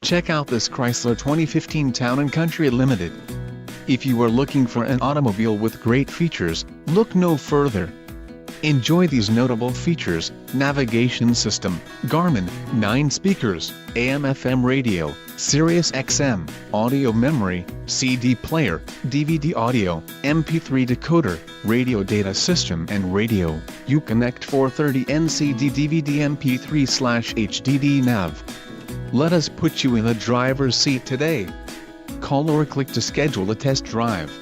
Check out this Chrysler 2015 Town & Country Limited. If you are looking for an automobile with great features, look no further. Enjoy these notable features: navigation system, Garmin, 9 speakers, AM/FM radio, Sirius XM, audio memory, CD player, DVD audio, MP3 decoder, radio data system and radio, Uconnect 430 NCD DVD MP3/HDD nav. Let us put you in the driver's seat today. Call or click to schedule a test drive.